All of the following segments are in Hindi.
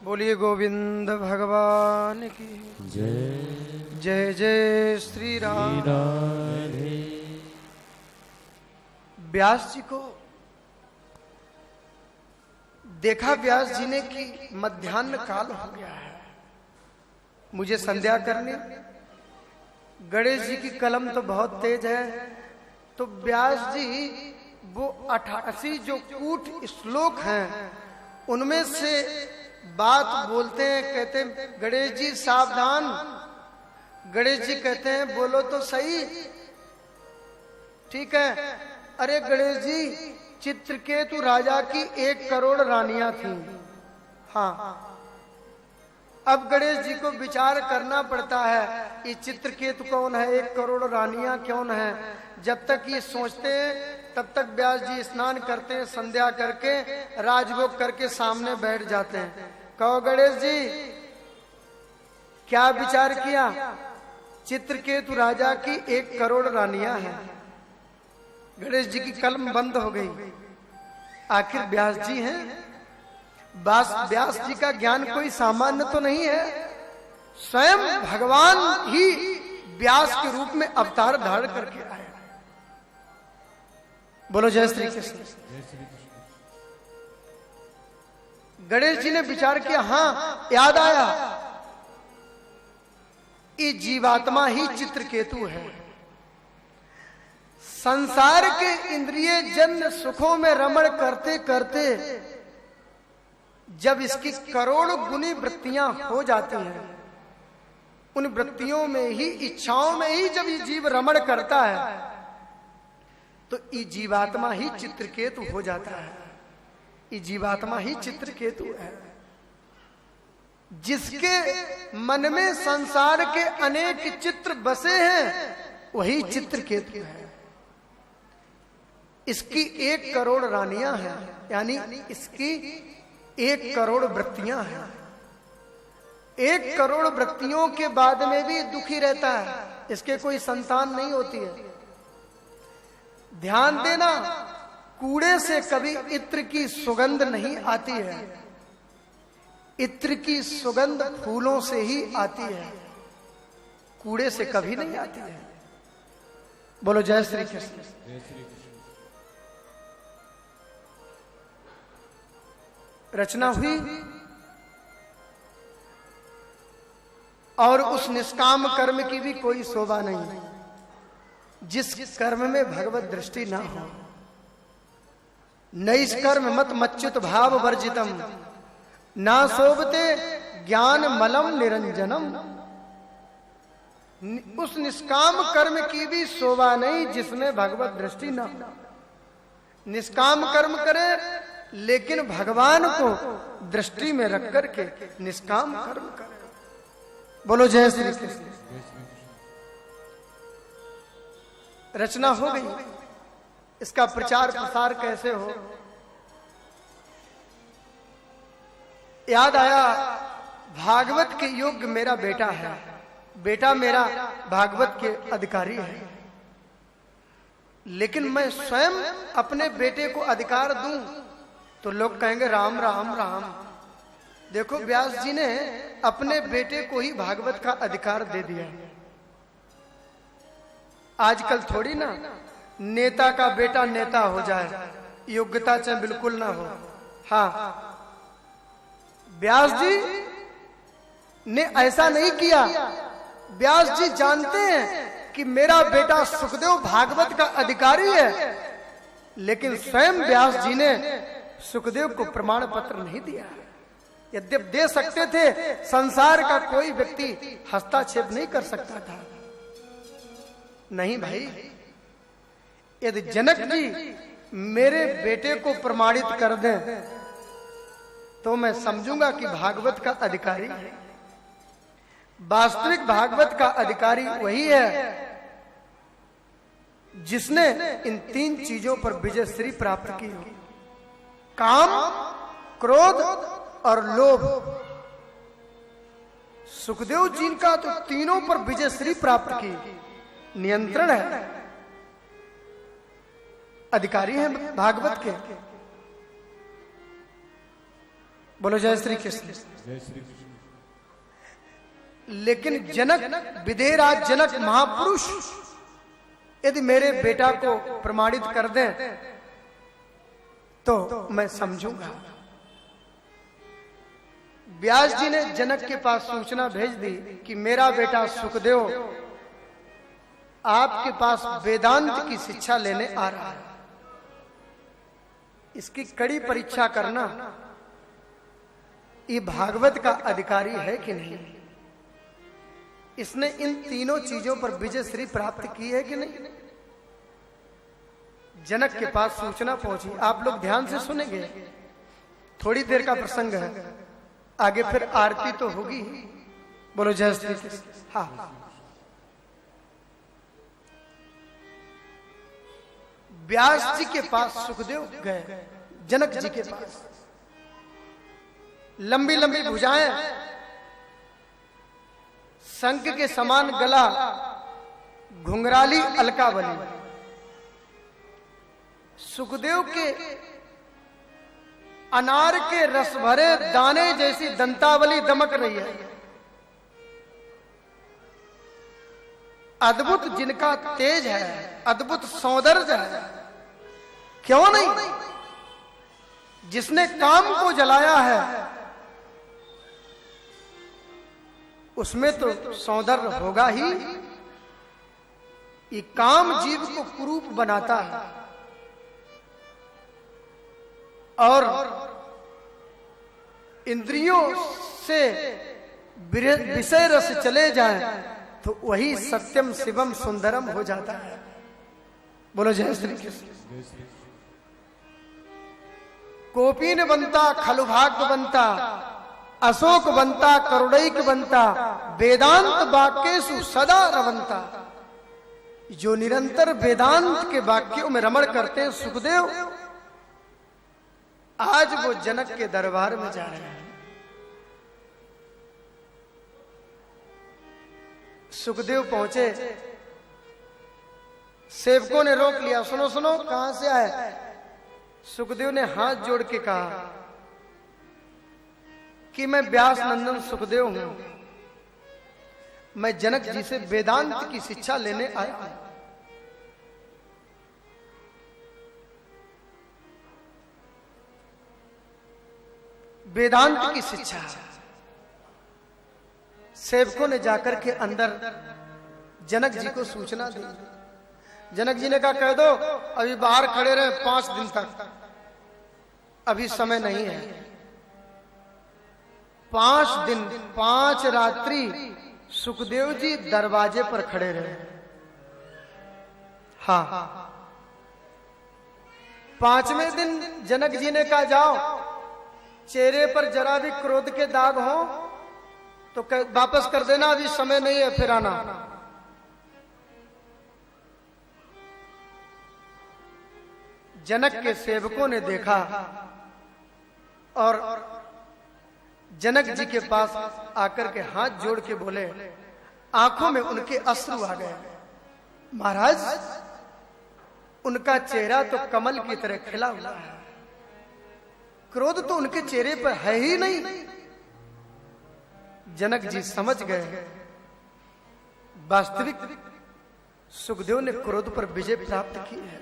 बोलिए गोविंद भगवान की जय। जय जय श्री राम। व्यास जी को देखा व्यास जी ने कि मध्याह्न काल हो गया है, मुझे संध्या करनी। गणेश जी की कलम तो बहुत तेज है, तो व्यास जी वो 88 जो कूट श्लोक हैं उनमें से बात बोलते हैं। कहते हैं गणेश जी सावधान। गणेश जी कहते हैं बोलो तो सही। ठीक है, अरे गणेश जी चित्रकेतु राजा की 1 करोड़ रानियां थीं। हाँ, अब गणेश जी को विचार करना पड़ता है ये चित्रकेतु कौन है, 1 करोड़ रानियां कौन है। जब तक ये सोचते हैं तब तक व्यास जी स्नान करते हैं, संध्या करके राजभोग करके सामने बैठ जाते हैं। कहो गणेश जी क्या विचार किया? चित्रकेतु राजा की 1 करोड़ रानियां हैं। गणेश जी की कलम बंद हो गई। आखिर व्यास जी हैं, व्यास जी का ज्ञान कोई सामान्य तो नहीं है। स्वयं भगवान ही व्यास के रूप में अवतार धारण करके आए। बोलो जय श्री कृष्ण। गणेश जी ने विचार किया, हाँ याद आया, ये जीवात्मा ही चित्रकेतु है। संसार के इंद्रिय जन्य सुखों में रमण करते करते जब इसकी करोड़ गुनी वृत्तियां हो जाती हैं, उन वृत्तियों में ही, इच्छाओं में ही जब ये जीव रमण करता है तो ये जीवात्मा ही चित्रकेतु हो जाता है। ये जीवात्मा ही चित्रकेतु है। जिसके मन में संसार के अनेक चित्र बसे हैं वही चित्रकेतु है। इसकी 1 करोड़ रानियां हैं, यानी इसकी 1 करोड़ वृत्तियां हैं। 1 करोड़ वृत्तियों के बाद में भी दुखी रहता है, इसके कोई संतान नहीं होती है। ध्यान देना, कूड़े से कभी इत्र की सुगंध नहीं आती है। इत्र की सुगंध फूलों से ही आती है, कूड़े से कभी नहीं आती है। बोलो जय श्री कृष्ण। रचना हुई और उस निष्काम कर्म की भी कोई शोभा नहीं जिस कर्म में भगवत दृष्टि ना हो। नैष्कर्म मत मच्युत भाव वर्जितम ना शोभते ज्ञान मलम निरंजनम। उस निष्काम कर्म की भी शोभा नहीं जिसमें भगवत दृष्टि ना हो। निष्काम कर्म करे लेकिन भगवान को दृष्टि में रख करके निष्काम कर्म करे। बोलो जय श्री कृष्ण। रचना हो गई, इसका प्रचार प्रसार कैसे हो? याद आया भागवत के योग्य मेरा बेटा है, बेटा मेरा भागवत के अधिकारी है, लेकिन मैं स्वयं अपने बेटे को अधिकार दूं तो लोग कहेंगे राम राम राम। देखो व्यास जी ने अपने बेटे को ही भागवत का अधिकार दे दिया। आजकल थोड़ी ना नेता का बेटा नेता हो जाए, योग्यता चाहे बिल्कुल ना हो। हाँ, व्यास जी ने ऐसा नहीं किया। व्यास जी जानते हैं कि मेरा बेटा सुखदेव भागवत का अधिकारी है, लेकिन स्वयं व्यास जी ने सुखदेव को प्रमाण पत्र नहीं दिया। यद्यप दे सकते थे, संसार का कोई व्यक्ति हस्तक्षेप नहीं कर सकता था। नहीं भाई, यदि जनक जी मेरे बेटे को प्रमाणित कर दें तो मैं समझूंगा कि भागवत का अधिकारी है। वास्तविक भागवत का अधिकारी वही है जिसने इन 3 चीजों पर विजयश्री प्राप्त की हो। काम, क्रोध और लोभ। सुखदेव जी का तो तीनों पर विजयश्री प्राप्त की, नियंत्रण है, अधिकारी है भागवत के। बोलो जय श्री कृष्ण। जय श्री कृष्ण। लेकिन जनक, विदेहराज जनक महापुरुष यदि मेरे बेटा को प्रमाणित कर दें तो मैं समझूंगा। व्यास जी ने जनक के पास सूचना भेज दी कि मेरा बेटा सुखदेव आपके पास वेदांत की शिक्षा लेने आ रहा है। इसकी कड़ी परीक्षा करना, ये भागवत का अधिकारी है कि नहीं, इसने इन तीनों चीजों पर विजय श्री प्राप्त की है कि नहीं। जनक के पास सूचना पहुंची। आप लोग ध्यान से सुनेंगे, थोड़ी देर का प्रसंग है, आगे फिर आरती तो होगी। बोलो जय श्री कृष्ण। हाँ, व्यास जी के पास सुखदेव गए, जनक जी के पास। लंबी लंबी भुजाएं, शंख के समान गला, घुंघराली अलकावली। सुखदेव के अनार के रस भरे दाने जैसी दंतावली दमक रही है। अद्भुत जिनका तेज है, अद्भुत सौंदर्य है, क्यों नहीं। जिसने काम को जलाया है उसमें तो सौंदर्य होगा ही। ये काम जीव को कुरूप बनाता है और इंद्रियों से विषय रस चले जाए तो वही सत्यम शिवम सुंदरम हो जाता है। बोलो जय श्री कृष्ण। कोपीन बनता, खलुभाग्य बनता, अशोक बनता, करुणैक बनता, वेदांत वाक्येषु सदा रवंता। जो निरंतर वेदांत के वाक्यों में रमण करते हैं सुखदेव, आज वो जनक के दरबार में जा रहे हैं। सुखदेव पहुंचे, सेवकों ने रोक लिया। सुनो सुनो, कहां से आए। सुखदेव ने हाथ जोड़ के कहा कि मैं व्यास नंदन सुखदेव हूं, मैं जनक जी से वेदांत की शिक्षा लेने आया हूं। वेदांत की शिक्षा। सेवकों ने जाकर के अंदर जनक जी को सूचना दी। जनक जी ने कहा कह दो अभी बाहर खड़े रहे 5 दिन तक, अभी समय नहीं है। 5 दिन 5 रात्रि सुखदेव जी दरवाजे पर खड़े रहे। हाँ, 5वें दिन जनक जी ने कहा जाओ, चेहरे पर जरा भी क्रोध के दाग हो तो वापस कर देना, अभी समय नहीं है, फिर आना। जनक के सेवकों ने देखा और जनक जी के पास आकर के हाथ जोड़ के बोले, आंखों में उनके अश्रु आ गए। महाराज, उनका चेहरा तो कमल की तरह खिला हुआ है, क्रोध तो उनके चेहरे पर है ही नहीं। जनक जी समझ गए वास्तविक सुखदेव ने क्रोध पर विजय प्राप्त की है।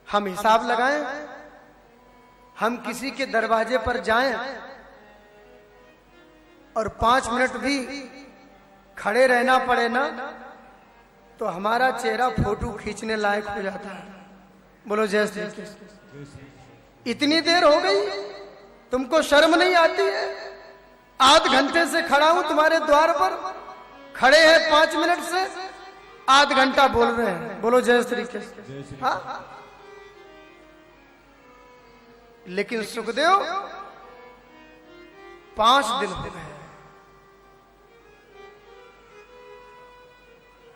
हम हिसाब लगाएं, हम किसी के दरवाजे पर जाएं और 5 मिनट भी खड़े रहना पड़े ना तो हमारा चेहरा फोटो खींचने लायक हो जाता है। बोलो जय श्री कृष्ण। इतनी देर हो गई, तुमको शर्म नहीं आती है? आध घंटे से खड़ा हूं तुम्हारे द्वार पर, खड़े हैं 5 मिनट से, आध घंटा बोल रहे हैं। बोलो जय श्री कृष्ण। हाँ, लेकिन सुखदेव 5 दिन हो गए।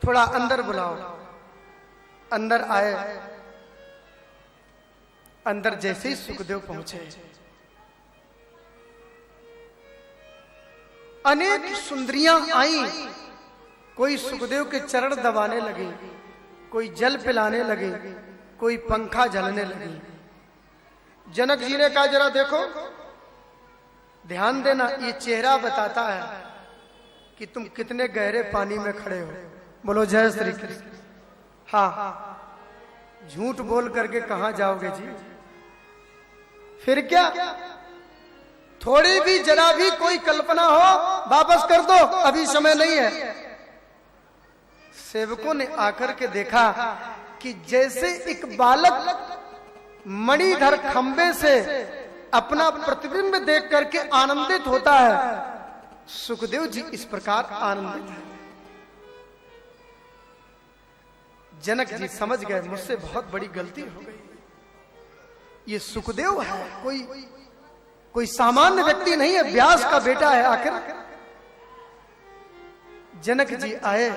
थोड़ा अंदर बुलाओ। अंदर आए। अंदर जैसे ही सुखदेव पहुंचे, अनेक सुंदरियां आई। कोई सुखदेव के चरण दबाने लगी, कोई जल पिलाने लगी, कोई पंखा झलने लगी। जनक जी ने कहा जरा देखो, ध्यान देना, ये चेहरा बताता है कि तुम कितने गहरे पानी में खड़े हो। बोलो जय श्री कृष्ण। हाँ, झूठ बोल करके कहां जाओगे जी? फिर क्या, थोड़ी भी जरा भी कोई कल्पना हो वापस कर दो, अभी समय नहीं है। सेवकों ने आकर के देखा कि जैसे एक बालक मणिधर खंबे से अपना प्रतिबिंब देख करके आनंदित होता है, सुखदेव जी इस प्रकार आनंदित है। जनक जी समझ गए मुझसे बहुत बड़ी गलती हो गई, ये सुखदेव है, कोई सामान्य व्यक्ति नहीं है, व्यास का बेटा है आखिर। जनक जी आए,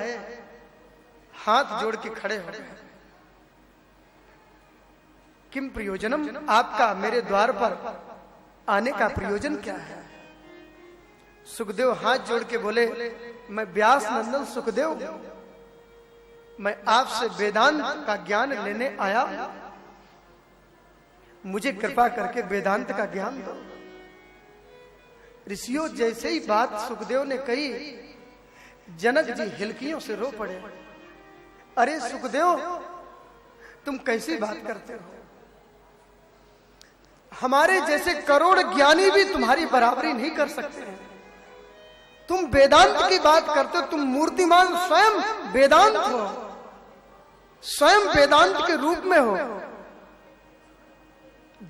हाथ जोड़ के खड़े हो गए। किम प्रयोजनम, आपका मेरे द्वार पर आने का प्रयोजन क्या है? सुखदेव हाथ जोड़ के बोले, मैं व्यास नंदन सुखदेव, मैं आपसे वेदांत का ज्ञान लेने आया, मुझे कृपा करके वेदांत का ज्ञान दो। ऋषियों, जैसे ही बात सुखदेव ने कही, जनक जी हिलकियों से रो पड़े। अरे सुखदेव, तुम कैसी बात करते हो? हमारे जैसे करोड़ ज्ञानी भी तुम्हारी बराबरी नहीं कर सकते हैं। तुम वेदांत की बात करते हो, तुम मूर्तिमान स्वयं वेदांत हो, स्वयं वेदांत के रूप में हो।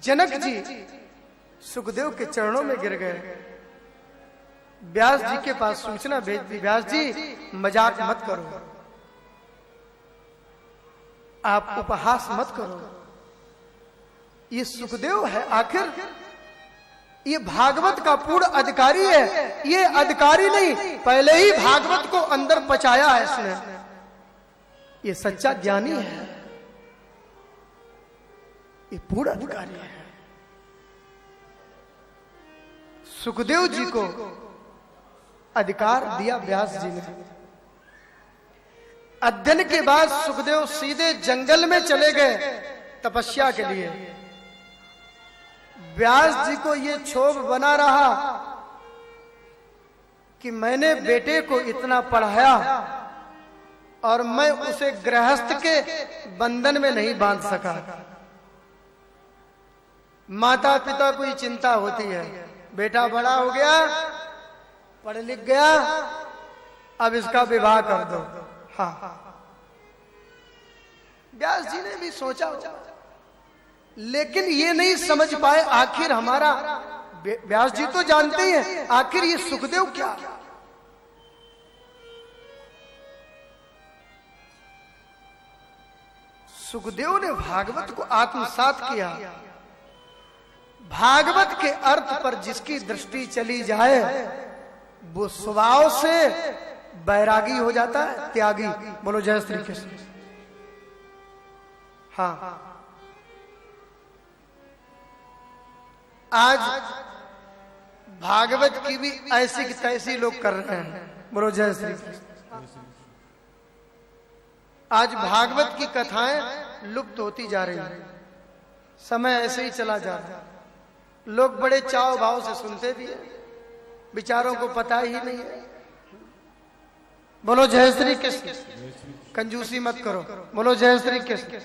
जनक जी सुखदेव के चरणों में गिर गए। व्यास जी के पास सूचना भेज दी, व्यास जी मजाक मत करो, आप उपहास मत करो, ये सुखदेव है, आखिर ये भागवत का पूर्ण अधिकारी है। ये अधिकारी नहीं, पहले ही भागवत को अंदर पचाया है इसने, ये सच्चा ज्ञानी है, ये पूर्ण अधिकारी है। सुखदेव जी को अधिकार दिया व्यास जी ने। अध्ययन के बाद सुखदेव सीधे जंगल में चले गए तपस्या के लिए। व्यास जी को ये क्षोभ बना रहा कि मैंने बेटे को इतना पढ़ाया और मैं उसे गृहस्थ के बंधन में नहीं बांध सका। माता पिता को ही चिंता होती है, बेटा बड़ा हो गया, पढ़ लिख गया, अब इसका विवाह कर दो। हाँ, व्यास जी ने भी सोचा, लेकिन ये नहीं समझ पाए आखिर हमारा, व्यास जी तो जानते ही हैं आखिर ये सुखदेव क्या। सुखदेव ने भागवत को आत्मसात किया। भागवत के अर्थ पर जिसकी दृष्टि चली जाए वो स्वभाव से बैरागी हो जाता है, त्यागी। बोलो जय श्री कृष्ण। हाँ, आज भागवत की भी ऐसी की तैसी लोग कर रहे हैं। बोलो जय श्री कृष्ण। आज भागवत की कथाएं लुप्त होती जा रही हैं, समय ऐसे ही चला जा रहा है। लोग बड़े चाव भाव से सुनते भी हैं, विचारों को पता ही नहीं है। बोलो जय श्री कृष्ण। कंजूसी मत करो, बोलो जय श्री कृष्ण।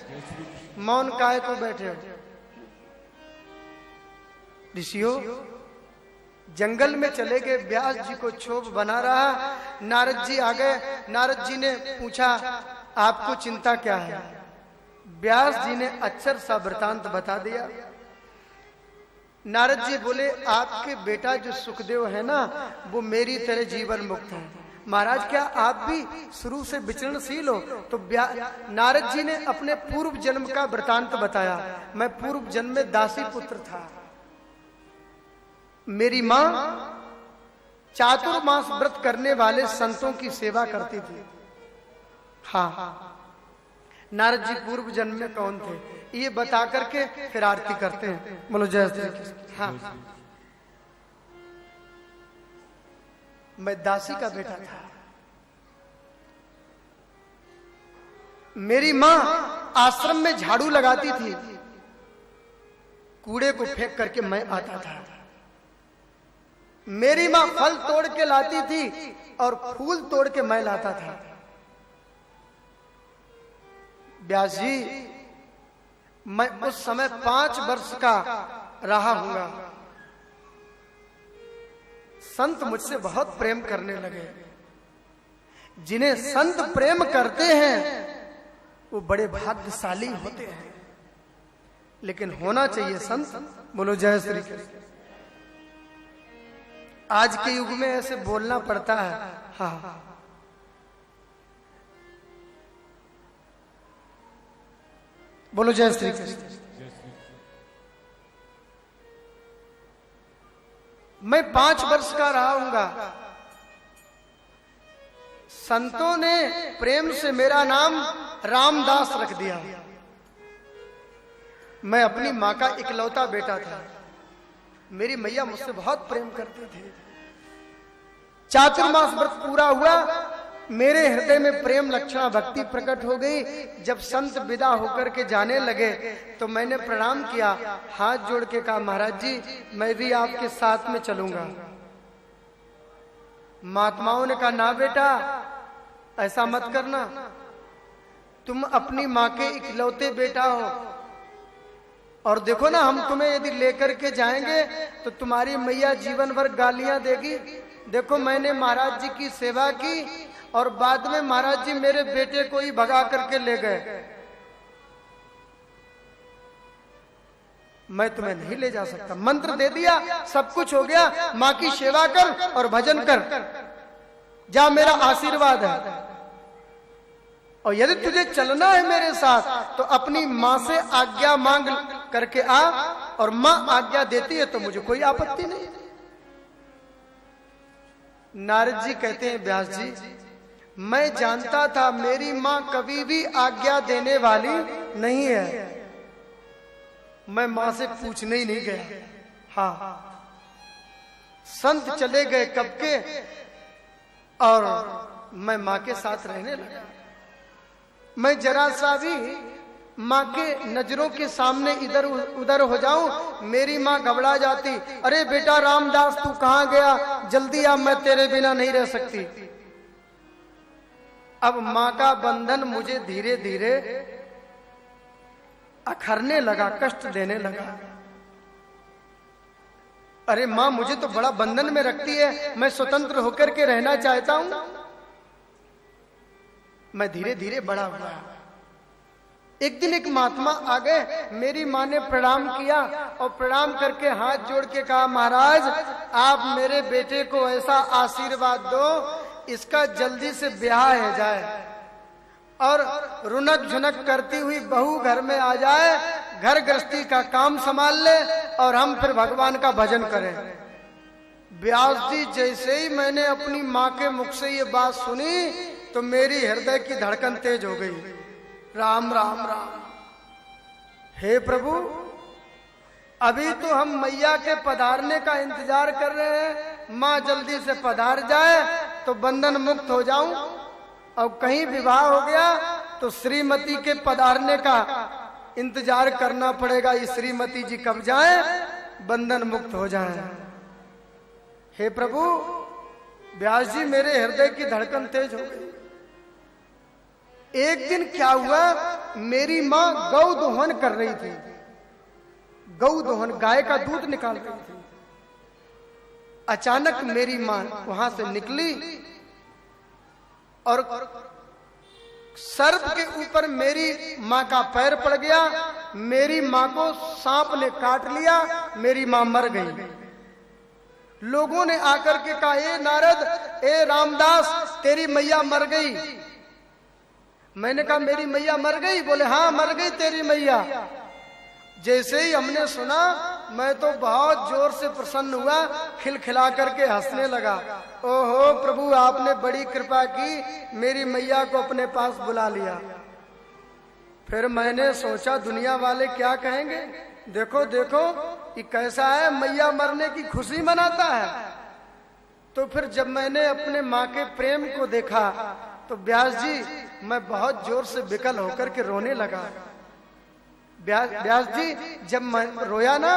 मौन काहे को बैठे हो? ऋषियों जंगल में चले गए, व्यास जी को क्षोभ बना रहा। नारद जी आ गए। नारद जी ने पूछा, आपको चिंता क्या है? व्यास जी ने अक्षर सा वृतांत बता दिया। नारद जी बोले, आपके बेटा जो सुखदेव है ना, वो मेरी तरह जीवन मुक्त है। महाराज क्या आप भी शुरू से विचरणशील हो? तो नारद जी ने अपने पूर्व जन्म का वृतांत बताया। मैं पूर्व जन्म में दासी पुत्र था। मेरी माँ चातुर्मास व्रत करने वाले संतों की सेवा करती थी। हाँ, नारद जी पूर्व जन्म में कौन थे ये बता करके फिर आरती करते हैं। बोलो जय श्री कृष्ण। हाँ, मैं दासी का बेटा था। मेरी माँ आश्रम में झाड़ू लगाती थी। कूड़े को फेंक करके मैं आता था। मेरी माँ फल तोड़ के लाती थी और फूल तोड़ के मैं लाता था। व्यास जी, मैं उस समय 5 वर्ष का रहा हूंगा। संत मुझसे बहुत प्रेम करने लगे। जिन्हें संत प्रेम करते हैं वो बड़े भाग्यशाली होते हैं, लेकिन होना चाहिए संत। बोलो जय श्री कृष्ण। आज के युग में ऐसे बोलना पड़ता है। हाँ, बोलो जय श्री कृष्ण। मैं 5 वर्ष का रहा हूंगा। संतों ने प्रेम से मेरा नाम रामदास रख दिया। मैं अपनी माँ का इकलौता बेटा था। मेरी मैया मुझसे बहुत प्रेम करती थी। चातुर्मास व्रत पूरा हुआ, मेरे हृदय में प्रेम लक्षणा भक्ति प्रकट हो गई। जब संत विदा होकर के जाने लगे तो मैंने प्रणाम किया, हाथ जोड़ के कहा, महाराज जी मैं भी आपके साथ में चलूंगा। महात्माओं ने कहा, ना बेटा ऐसा मत करना, तुम अपनी माँ के इकलौते बेटा हो, और देखो ना हम तुम्हें यदि लेकर के जाएंगे तो तुम्हारी मैया जीवन भर गालियां देगी। देखो मैंने महाराज जी की सेवा की और बाद में महाराज जी मेरे बेटे को ही भगा करके ले गए। मैं तुम्हें नहीं ले जा सकता। मंत्र दे दिया, सब कुछ हो गया। माँ की सेवा कर और भजन कर, जा, मेरा आशीर्वाद है। और यदि तुझे चलना है मेरे साथ तो अपनी माँ से आज्ञा मांग करके आ, और माँ आज्ञा देती है तो मुझे कोई आपत्ति नहीं। नारद जी कहते हैं, व्यास जी मैं जानता था मेरी माँ कभी भी आज्ञा देने वाली नहीं है। मैं माँ से पूछने ही नहीं गया। हाँ, संत चले गए कब के, और मैं माँ के साथ रहने लगा। मैं जरा सा भी माँ के नजरों के सामने इधर उधर हो जाऊं, मेरी माँ घबरा जाती। अरे बेटा रामदास तू कहाँ गया, जल्दी आ, मैं तेरे बिना नहीं रह सकती। अब माँ का बंधन मुझे धीरे धीरे अखरने लगा, कष्ट देने लगा। अरे माँ मुझे तो बड़ा बंधन में रखती है, मैं स्वतंत्र होकर के रहना चाहता हूं। मैं धीरे धीरे बड़ा हुआ। एक दिन एक महात्मा आ गए, मेरी माँ ने प्रणाम किया और प्रणाम करके हाथ जोड़ के कहा, महाराज आप मेरे बेटे को ऐसा आशीर्वाद दो इसका जल्दी से ब्याह हो जाए और रुनक झुनक करती हुई बहू घर में आ जाए, घर गृहस्थी का काम संभाल ले और हम फिर भगवान का भजन करें। व्यास जी जैसे ही मैंने अपनी माँ के मुख से ये बात सुनी तो मेरी हृदय की धड़कन तेज हो गई। राम राम राम, हे प्रभु अभी तो हम मैया के पधारने का इंतजार कर रहे हैं, माँ जल्दी से पधार जाए तो बंधन मुक्त हो जाऊं, और कहीं विवाह हो गया तो श्रीमती के पधारने का इंतजार करना पड़ेगा। ये श्रीमती जी कब जाए, बंधन मुक्त हो जाए। हे प्रभु, व्यास जी मेरे हृदय की धड़कन तेज हो गई। एक दिन क्या हुआ, मेरी माँ गौ दोहन कर रही थी, गौ दोहन गाय का दूध निकाल रही थी। अचानक मेरी माँ वहां से निकली और सर्प के ऊपर मेरी माँ का पैर पड़ गया। मेरी माँ को सांप ने काट लिया, मेरी माँ मर गई। लोगों ने आकर के कहा, ए नारद, ए रामदास, तेरी मैया मर गई। मैंने कहा मेरी मैया मर गई? बोले हाँ मर गई तेरी मैया। जैसे ही हमने सुना मैं तो बहुत जोर से प्रसन्न हुआ, खिलखिला करके हंसने लगा। ओहो प्रभु आपने बड़ी कृपा की, मेरी मैया को अपने पास बुला लिया। फिर मैंने सोचा दुनिया वाले क्या कहेंगे, देखो देखो ये कैसा है, मैया मरने की खुशी मनाता है। तो फिर जब मैंने अपने माँ के प्रेम को देखा तो व्यास जी मैं बहुत जोर से विकल होकर के रोने लगा। व्यास जी जब मैं रोया ना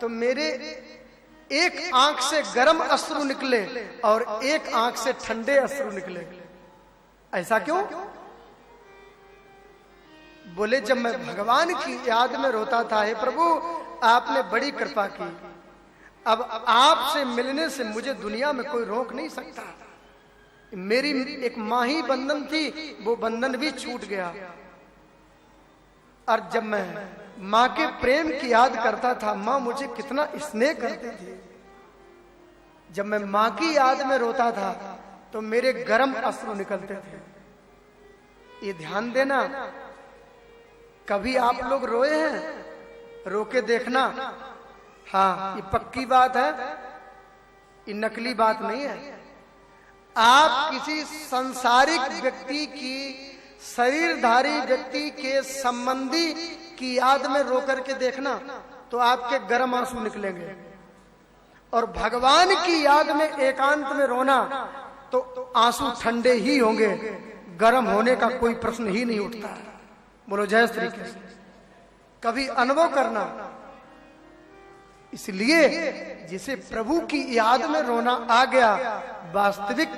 तो मेरे एक आंख से गर्म अश्रु निकले और एक आंख से ठंडे अश्रु निकले। ऐसा क्यों? बोले जब मैं भगवान की याद में रोता था, हे प्रभु आपने बड़ी कृपा की, अब आपसे मिलने से मुझे दुनिया में कोई रोक नहीं सकता। मेरी एक मां ही बंधन थी, वो बंधन भी छूट गया। और जब मैं मां के प्रेम की याद करता था, मां मुझे कितना स्नेह करती थी, जब मैं मां की याद में रोता था तो मेरे गर्म अश्रु निकलते थे। ये ध्यान देना, कभी आप लोग रोए हैं? रो के देखना। हाँ, ये पक्की बात है, ये नकली बात नहीं है। आप किसी सांसारिक व्यक्ति की, शरीरधारी व्यक्ति के संबंधी की याद में रो करके देखना तो आपके गर्म आंसू निकलेंगे। और भगवान की याद में एकांत में रोना तो आंसू ठंडे ही होंगे, गर्म होने का कोई प्रश्न ही नहीं उठता। बोलो जय श्री कृष्ण। कभी अनुभव करना। इसलिए जिसे प्रभु की याद में रोना आ गया, वास्तविक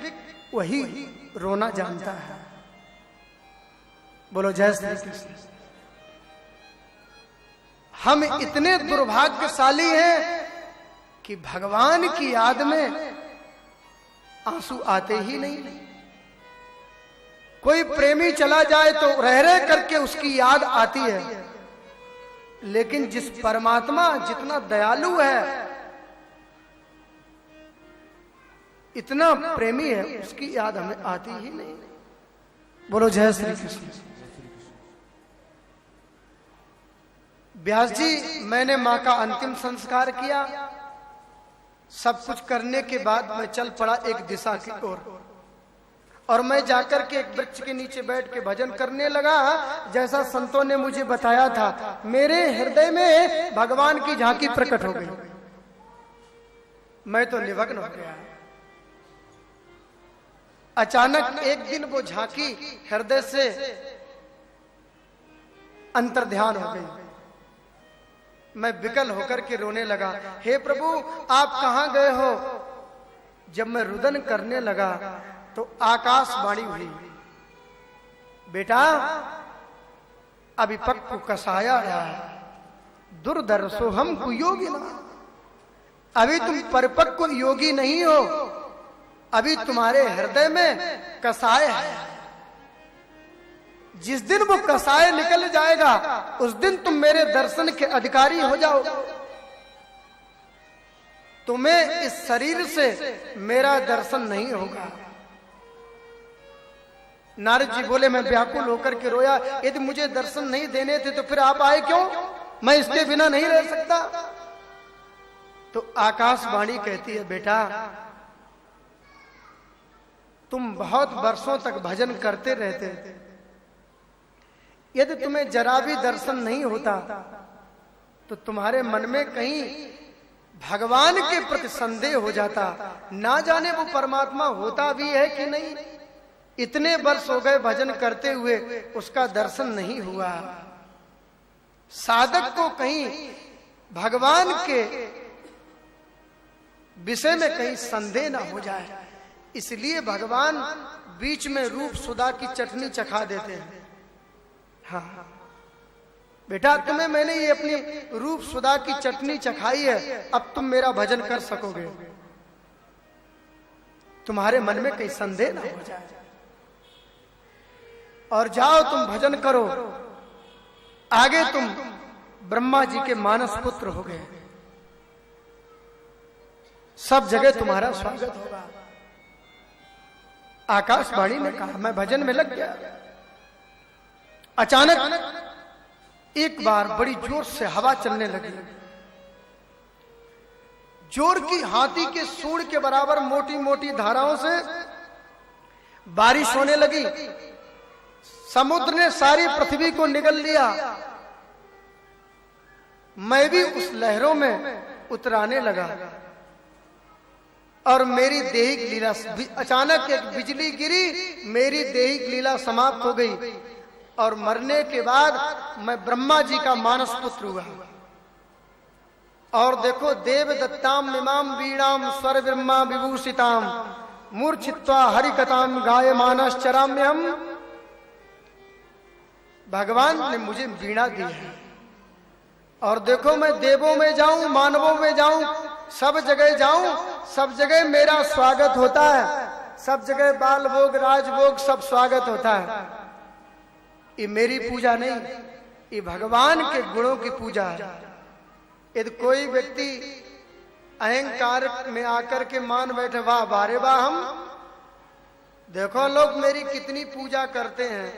वही रोना जानता है। बोलो जय श्री कृष्ण। हम इतने दुर्भाग्यशाली हैं कि भगवान की याद में आंसू आते ही नहीं। कोई प्रेमी चला जाए तो रह रह करके उसकी याद आती है, लेकिन जिस परमात्मा जितना दयालु है, इतना प्रेमी है, उसकी याद हमें आती ही नहीं। बोलो जय श्री कृष्ण। व्यास जी, मैंने मां का अंतिम संस्कार किया। सब कुछ करने के बाद मैं चल पड़ा एक दिशा की ओर, और मैं जाकर के एक वृक्ष के नीचे बैठ के भजन करने लगा। जैसा संतों ने मुझे बताया था, मेरे हृदय में भगवान की झांकी प्रकट हो गई। मैं तो निमग्न हो गया। अचानक एक दिन वो झांकी हृदय से अंतर्ध्यान हो गई। मैं विकल होकर के रोने लगा, हे प्रभु आप कहां गए हो? जब मैं रुदन करने लगा तो आकाशवाणी हुई, बेटा अभिपक्व को कसाया रहा, दुर्दर्शो हम कुयोगी ना। अभी तुम परिपक्व योगी नहीं हो, अभी तुम्हारे हृदय में कसाय है। जिस दिन वो कसाय निकल जाएगा उस दिन तुम मेरे दर्शन के अधिकारी हो जाओगे। तुम्हें इस शरीर से मेरा दर्शन नहीं होगा। नारद जी बोले, मैं व्याकुल होकर के रोया, यदि मुझे दर्शन नहीं देने थे तो फिर आप आए क्यों? मैं इसके बिना नहीं रह सकता। तो आकाशवाणी कहती है, बेटा तुम बहुत वर्षों तक भजन करते रहते, यदि तुम्हें जरा भी दर्शन नहीं होता तो तुम्हारे मन में कहीं भगवान के प्रति संदेह हो जाता। ना जाने वो परमात्मा होता भी है कि नहीं। इतने वर्ष हो गए भजन करते हुए, उसका दर्शन नहीं हुआ। साधक को कहीं भगवान के विषय में कहीं संदेह ना हो जाए, इसलिए भगवान बीच में रूप सुधा की चटनी चखा देते हैं। हाँ बेटा, तुम्हें मैंने ये अपनी रूप सुधा की चटनी चखाई है, अब तुम मेरा भजन कर सकोगे। तुम्हारे मन में कहीं संदेह ना हो जाए, और जाओ तुम भजन करो। आगे तुम ब्रह्मा जी के मानस पुत्र हो गए, सब जगह तुम्हारा स्वागत होगा। आकाशवाणी ने कहा, मैं भजन में लग गया। अचानक एक बार बड़ी जोर से हवा चलने लगी। जोर की हाथी के सूंड के बराबर मोटी मोटी धाराओं से बारिश होने लगी। समुद्र ने सारी पृथ्वी को निगल लिया। मैं भी उस लहरों में उतराने लगा और मेरी देहिक लीला, अचानक एक बिजली गिरी, मेरी देहिक लीला समाप्त हो गई। और मरने के बाद मैं ब्रह्मा जी का मानस पुत्र हुआ। और देखो, देव दत्ताम मिमाम वीणाम स्वर ब्रह्मा विभूषिताम मूर्छित्वा हरिकथाम गाय मानस चराम्यहम। भगवान ने मुझे वीणा दी है। और देखो, मैं देवों में जाऊं, मानवों में जाऊं, सब जगह जाऊं, सब जगह मेरा स्वागत होता है। सब जगह बाल भोग, राजभोग, सब स्वागत होता है। ये मेरी पूजा नहीं, ये भगवान के गुणों की पूजा है। यदि कोई व्यक्ति अहंकार में आकर के मान बैठे, वाह बारे वाह, हम देखो लोग मेरी कितनी पूजा करते हैं,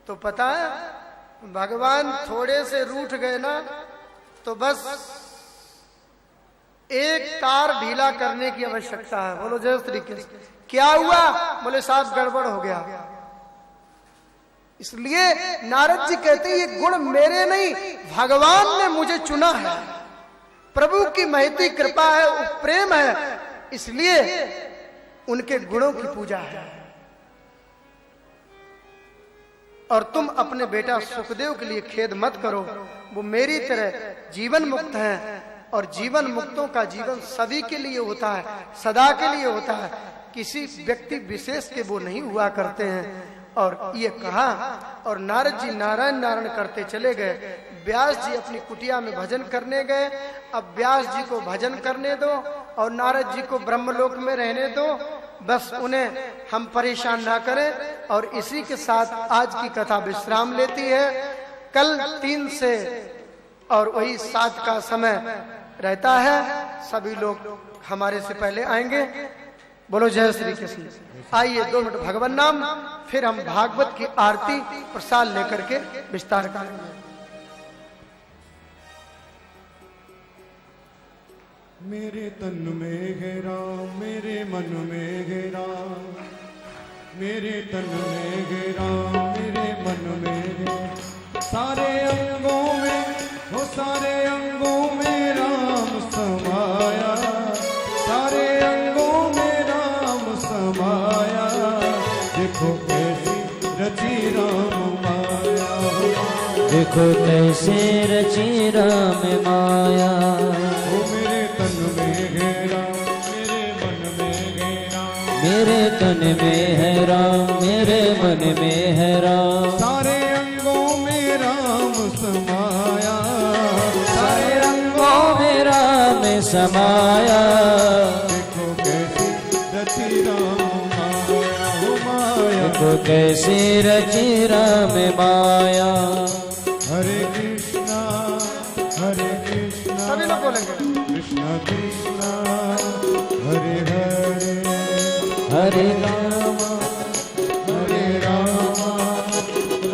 तो पता है भगवान थोड़े से रूठ गए ना, तो बस एक तार ढीला करने की आवश्यकता है। बोलो जय श्री कृष्ण। क्या हुआ? बोले साहब गड़बड़ हो गया। इसलिए नारद जी कहते हैं, ये गुण मेरे नहीं, भगवान ने मुझे चुना है। प्रभु की महती कृपा है, प्रेम है, इसलिए उनके गुणों की पूजा है। और तुम अपने बेटा सुखदेव के लिए खेद मत करो, वो मेरी तरह जीवन मुक्त हैं। और जीवन मुक्तों का जीवन सभी के लिए होता है, सदा के लिए होता है, किसी व्यक्ति विशेष के वो नहीं हुआ करते हैं। और ये कहा, और नारद जी नारायण नारायण करते चले गए। व्यास जी अपनी कुटिया में भजन करने गए। अब व्यास जी को भजन करने दो और नारद जी को ब्रह्मलोक में रहने दो, बस उन्हें हम परेशान ना करें। और इसी के साथ आज की कथा विश्राम लेती है। कल 3 से और वही 7 का समय रहता है। सभी लोग हमारे से पहले आएंगे। बोलो जय श्री कृष्ण। आइए 2 मिनट भगवान नाम, फिर हम भागवत की आरती प्रसाद लेकर के विस्तार करेंगे। मेरे तन में है राम, मेरे मन में है राम, मेरे तन में है राम, मेरे मन में है। सारे अंगों में, वो सारे अंगों में राम समाया, सारे अंगों में राम समाया। देखो कैसी रची राम माया, देखो कैसे रची राम माया। मेरे तन में है राम, मेरे मन में है राम, सारे अंगों में राम समाया, सारे अंगों में राम समाया। देखो कैसी रची राम माया, हो माया, देखो कैसे रची राम माया। हरे कृष्णा सभी लोग बोलेंगे कृष्णा कृष्णा हरे हरे, हरे राम हरे राम,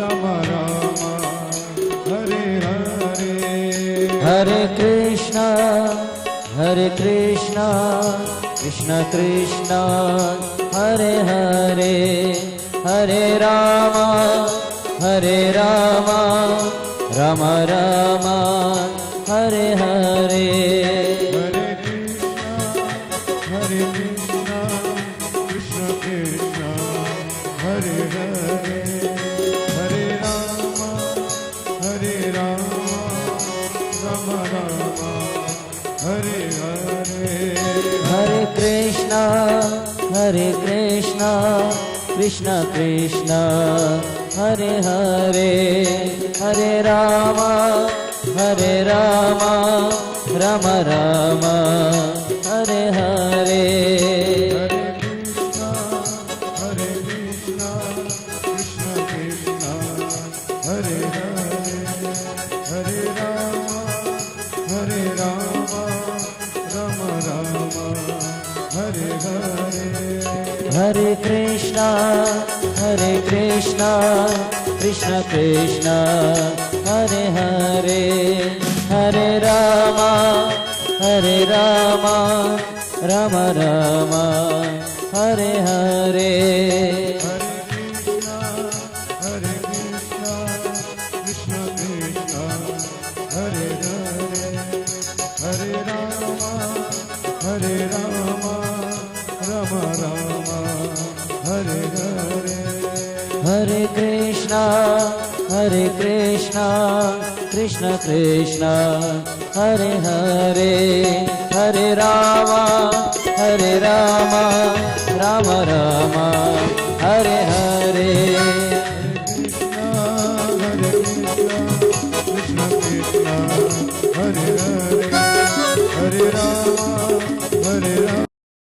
राम राम हरे हरे। हरे कृष्णा कृष्ण कृष्ण हरे हरे, हरे राम राम राम हरे हरे। हरे कृष्णा कृष्ण कृष्ण हरे हरे, हरे राम राम राम हरे हरे। हरे कृष्णा कृष्ण कृष्ण हरे हरे, हरे राम राम राम हरे हरे। हरे कृष्णा कृष्ण कृष्ण हरे हरे, हरे राम राम राम हरे हरे। हरे कृष्णा कृष्ण कृष्ण हरे हरे, हरे राम राम राम हरे हरे। हरे कृष्णा कृष्ण कृष्ण हरे हरे, हरे राम राम राम हरे हरे। हरे कृष्ण हरे कृष्णा कृष्ण कृष्ण हरे हरे हरे रामा राम राम हरे हरे कृष्ण कृष्ण हरे हरे हरे राम